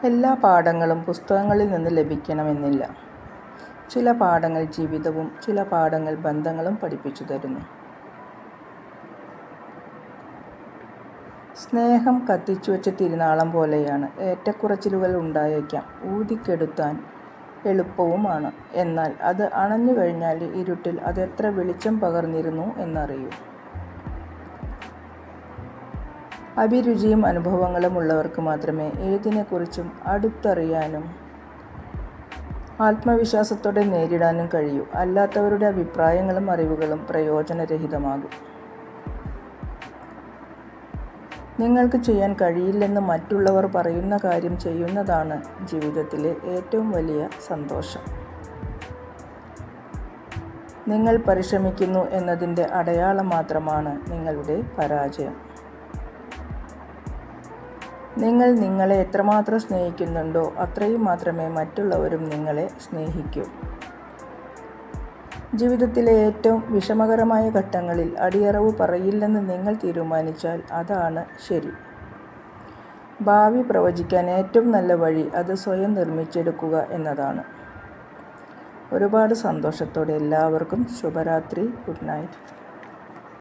എല്ലാ പാഠങ്ങളും പുസ്തകങ്ങളിൽ നിന്ന് ലഭിക്കണമെന്നില്ല. ചില പാഠങ്ങൾ ജീവിതവും ചില പാഠങ്ങൾ ബന്ധങ്ങളും പഠിപ്പിച്ചു തരുന്നു. സ്നേഹം കത്തിച്ചുവെച്ച തിരുനാളം പോലെയാണ്. ഏറ്റക്കുറച്ചിലുകൾ ഉണ്ടായേക്കാം, ഊതിക്കെടുത്താൻ എളുപ്പവുമാണ്. എന്നാൽ അത് അണഞ്ഞു കഴിഞ്ഞാൽ ഇരുട്ടിൽ അതെത്ര വെളിച്ചം പകർന്നിരുന്നു എന്നറിയൂ. അഭിരുചിയും അനുഭവങ്ങളും ഉള്ളവർക്ക് മാത്രമേ ഏതിനെക്കുറിച്ചും അടുത്തറിയാനും ആത്മവിശ്വാസത്തോടെ നേരിടാനും കഴിയൂ. അല്ലാത്തവരുടെ അഭിപ്രായങ്ങളും അറിവുകളും പ്രയോജനരഹിതമാകും. നിങ്ങൾക്ക് ചെയ്യാൻ കഴിയില്ലെന്ന് മറ്റുള്ളവർ പറയുന്ന കാര്യം ചെയ്യുന്നതാണ് ജീവിതത്തിലെ ഏറ്റവും വലിയ സന്തോഷം. നിങ്ങൾ പരിശ്രമിക്കുന്നു എന്നതിൻ്റെ അടയാളം മാത്രമാണ് നിങ്ങളുടെ പരാജയം. നിങ്ങൾ നിങ്ങളെ എത്രമാത്രം സ്നേഹിക്കുന്നുണ്ടോ അത്രയും മാത്രമേ മറ്റുള്ളവരും നിങ്ങളെ സ്നേഹിക്കൂ. ജീവിതത്തിലെ ഏറ്റവും വിഷമകരമായ ഘട്ടങ്ങളിൽ അടിയറവ് പറയില്ലെന്ന് നിങ്ങൾ തീരുമാനിച്ചാൽ അതാണ് ശരി. ഭാവി പ്രവചിക്കാൻ ഏറ്റവും നല്ല വഴി അത് സ്വയം നിർമ്മിച്ചെടുക്കുക എന്നതാണ്. ഒരുപാട് സന്തോഷത്തോടെ എല്ലാവർക്കും ശുഭരാത്രി. Good night.